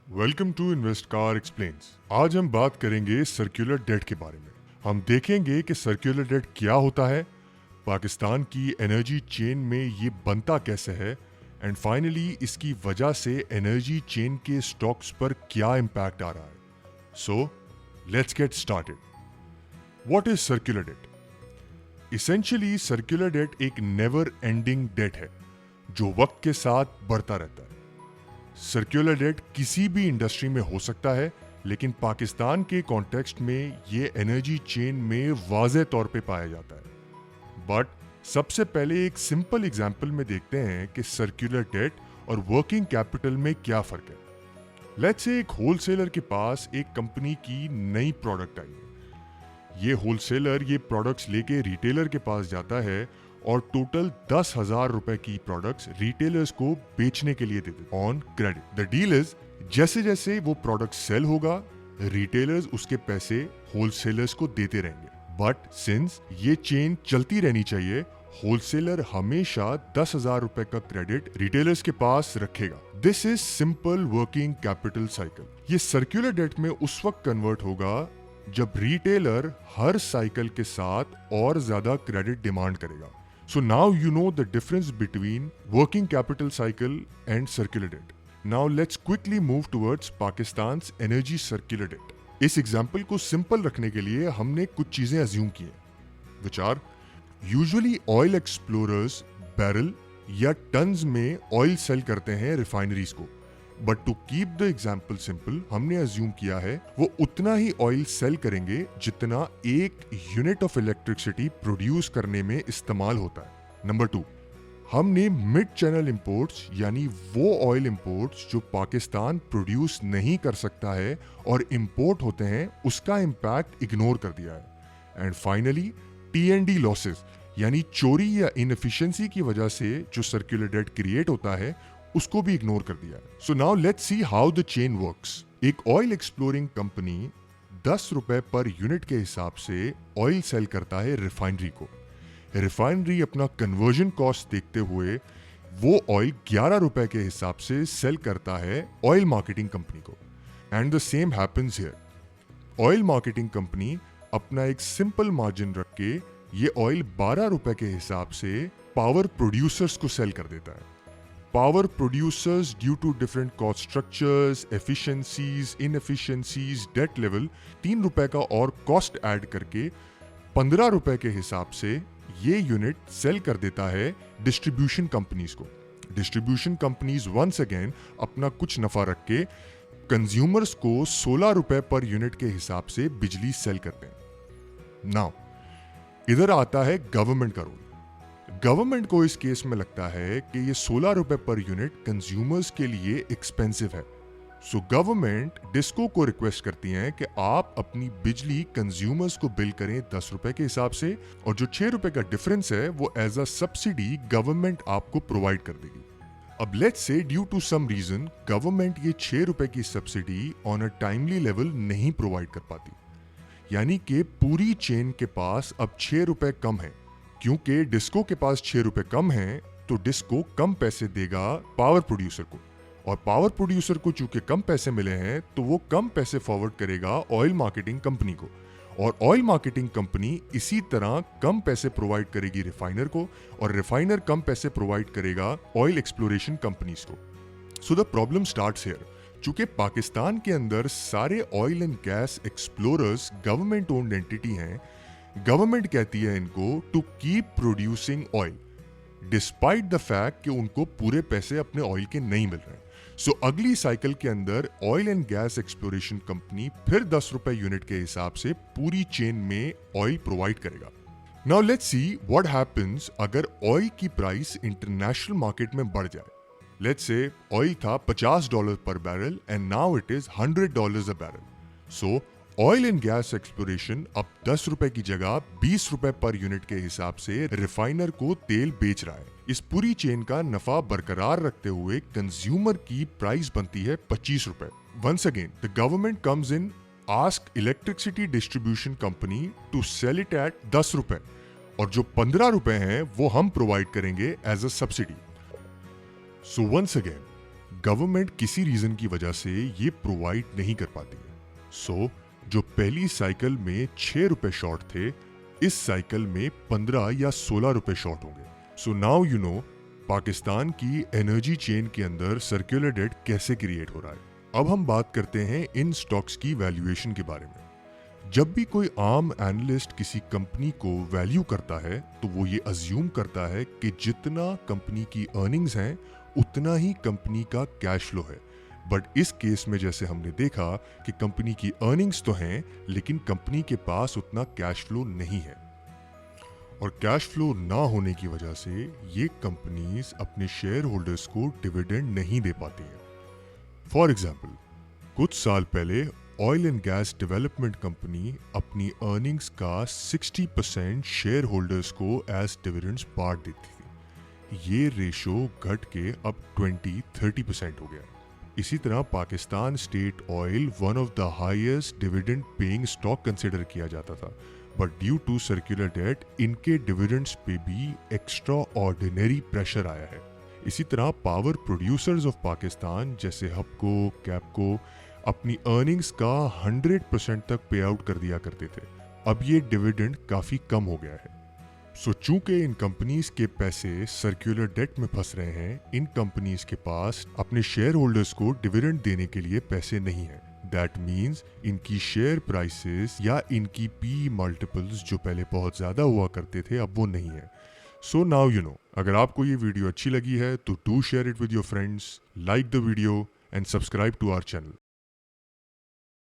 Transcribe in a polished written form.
Welcome to invest कार explains. आज हम बात करेंगे सर्कुलर डेट के बारे में। हम देखेंगे कि सर्कुलर डेट क्या होता है, पाकिस्तान की एनर्जी चेन में ये बनता कैसे है, एंड फाइनली इसकी वजह से एनर्जी चेन के स्टॉक्स पर क्या इम्पैक्ट आ रहा है। So let's get started. What is circular debt? Essentially circular debt एक नेवर एंडिंग डेट है जो वक्त के साथ बढ़ता रहता है। सर्कुलर डेट किसी भी इंडस्ट्री में हो सकता है, लेकिन पाकिस्तान के कॉन्टेक्स्ट में ये एनर्जी चेन में वाज़े तौर पे पाया जाता है। बट सबसे पहले एक सिंपल एग्जांपल में देखते हैं कि सर्कुलर डेट और वर्किंग कैपिटल में क्या फ़र्क है। लेट्स से एक होलसेलर के पास एक कंपनी की नई प्रोडक्ट आई है। ये होलसेलर ये प्रोडक्ट्स लेके रिटेलर के पास जाता है और टोटल 10,000 रुपए की प्रोडक्ट्स रिटेलर्स को बेचने के लिए देते on credit. The deal is जैसे जैसे वो प्रोडक्ट सेल होगा, रिटेलर्स उसके पैसे होलसेलर्स को देते रहेंगे। बट सिंस ये चेन चलती रहनी चाहिए, होलसेलर हमेशा 10,000 रुपए का क्रेडिट रिटेलर्स के पास रखेगा। This is simple working capital cycle. ये सर्कुलर डेट में उस वक्त कन्वर्ट होगा जब रिटेलर हर साइकिल के साथ और ज्यादा क्रेडिट डिमांड करेगा। So now you know the difference between working capital cycle and circular debt. Now let's quickly move towards Pakistan's energy circular debt. इस एग्जाम्पल को सिंपल रखने के लिए हमने कुछ चीजें अज्यूम की हैं, which are usually oil explorers barrel या टन्स में ऑयल सेल करते हैं रिफाइनरीज को। But to keep the example simple, हमने अज्यूम किया है वो उतना ही ऑयल सेल करेंगे जितना एक यूनिट ऑफ इलेक्ट्रिसिटी प्रोड्यूस करने में इस्तेमाल होता है। नंबर 2, हमने मिड चैनल इंपोर्ट्स यानी वो ऑयल इंपोर्ट्स जो पाकिस्तान प्रोड्यूस नहीं कर सकता है और इंपोर्ट होते हैं, उसका इम्पैक्ट इग्नोर कर दिया है। एंड फाइनली T&D लॉसेस यानी चोरी या इनएफिशिएंसी की वजह से जो सर्कुलर डेट क्रिएट होता है, उसको भी इग्नोर कर दिया है। So now let's see how the chain works. एक ऑयल एक्सप्लोरिंग कंपनी 10 रुपए पर यूनिट के हिसाब से ऑयल सेल करता है रिफाइनरी को। रिफाइनरी अपना कन्वर्जन कॉस्ट देखते हुए वो ऑयल 11 रुपए के हिसाब से सेल करता है ऑयल मार्केटिंग कंपनी को। And the same happens here. Oil marketing company अपना एक सिंपल मार्जिन रख के ये ऑयल 12 रुपए के हिसाब से पावर प्रोड्यूसर्स को सेल कर देता है। Power producers due to different cost structures, efficiencies, inefficiencies, debt level 3 रुपए का और कॉस्ट ऐड करके 15 रुपए के हिसाब से ये यूनिट सेल कर देता है डिस्ट्रीब्यूशन कंपनीज को। डिस्ट्रीब्यूशन कंपनीज वंस अगेन अपना कुछ नफा रख के कंज्यूमर्स को 16 रुपए पर यूनिट के हिसाब से बिजली सेल करते हैं। नाउ इधर आता है गवर्नमेंट का रोल। गवर्नमेंट को इस केस में लगता है कि ये 16 रुपए पर यूनिट कंज्यूमर्स के लिए एक्सपेंसिव है। सो गवर्नमेंट डिस्को को रिक्वेस्ट करती है कि आप अपनी बिजली कंज्यूमर्स को बिल करें 10 रुपए के हिसाब से, और जो 6 रुपए का डिफरेंस है वो एज अ सब्सिडी गवर्नमेंट आपको प्रोवाइड कर देगी। अब let's say due to some reason government ये 6 रुपए की subsidy on a timely level नहीं प्रोवाइड कर पाती, यानी कि पूरी चेन के पास अब 6 रुपए कम है। क्योंकि डिस्को के पास 6 रुपए कम है तो डिस्को कम पैसे देगा पावर प्रोड्यूसर को, और पावर प्रोड्यूसर को चूंकि कम पैसे मिले हैं तो वो कम पैसे फॉरवर्ड करेगा ऑयल मार्केटिंग कंपनी को, और ऑयल मार्केटिंग कंपनी इसी तरह कम पैसे प्रोवाइड करेगी रिफाइनर को, और रिफाइनर कम पैसे प्रोवाइड करेगा ऑयल एक्सप्लोरेशन कंपनीज को। So the problem starts here. चूंकि पाकिस्तान के अंदर सारे oil and gas explorers government owned entity हैं, गवर्नमेंट कहती है इनको to keep producing oil despite the fact कि उनको पूरे पैसे अपने ऑयल के नहीं मिल रहे हैं। सो अगली साइकिल के अंदर oil and gas exploration company फिर 10 रुपए यूनिट के हिसाब से पूरी चेन में ऑयल प्रोवाइड करेगा। Now let's see what happens अगर ऑयल की प्राइस इंटरनेशनल मार्केट में बढ़ जाए। लेट्स से ऑयल था $50 पर barrel and now it is $100 a barrel. So oil and gas exploration अब 10 रुपए की जगह 20 रुपए पर यूनिट के हिसाब से रिफाइनर को तेल बेच रहा है। इस पूरी चेन का नफा बरकरार रखते हुए कंज्यूमर की प्राइस बनती है 25 रुपए। Once again the government comes in, ask electricity distribution company to sell it at 10 रुपए, और जो 15 रुपए हैं वो हम प्रोवाइड करेंगे as a subsidy. So once again government किसी रीजन की वजह से ये प्रोवाइड नहीं कर पाती है। सो जो पहली साइकिल में 6 रुपए शॉर्ट थे, इस साइकिल में 15 या 16 रुपए शॉर्ट होंगे। So now you know Pakistan की एनर्जी चेन के अंदर सर्कुलर डेट कैसे क्रिएट हो रहा है। अब हम बात करते हैं इन स्टॉक्स की वैल्यूएशन के बारे में। जब भी कोई आम एनालिस्ट किसी कंपनी को वैल्यू करता है तो वो ये अज्यूम करता है कि जितना कंपनी की अर्निंग्स हैं उतना ही कंपनी का कैश फ्लो है। बट इस केस में जैसे हमने देखा कि कंपनी की अर्निंग्स तो हैं लेकिन कंपनी के पास उतना कैश फ्लो नहीं है, और कैश फ्लो ना होने की वजह से ये कंपनीज अपने शेयर होल्डर्स को डिविडेंड नहीं दे पाती हैं। फॉर एग्जाम्पल, कुछ साल पहले oil and gas development company अपनी अर्निंग्स का 60% शेयर होल्डर्स को एज डिविडेंड्स बांट देती थी। ये रेशो घट के अब 20-30% हो गया। इसी तरह Pakistan state oil one of the highest dividend paying stock consider किया जाता था, but due to circular debt इनके डिविडेंड्स पे भी एक्स्ट्रा ऑर्डिनरी प्रेशर आया है। इसी तरह पावर प्रोड्यूसर्स ऑफ पाकिस्तान जैसे हबको, कैपको अपनी अर्निंग्स का 100% तक पे आउट कर दिया करते थे। अब ये डिविडेंड काफी कम हो गया है। सो चूंकि इन कंपनीज के पैसे सर्कुलर डेट में फंस रहे हैं, इन कंपनीज के पास अपने शेयर होल्डर्स को डिविडेंड देने के लिए पैसे नहीं है। दैट मीन्स इनकी शेयर प्राइसेस या इनकी पी मल्टीपल्स जो पहले बहुत ज्यादा हुआ करते थे अब वो नहीं है। सो नाउ यू नो, अगर आपको ये वीडियो अच्छी लगी है तो do share it with your friends, like the video and subscribe to our channel.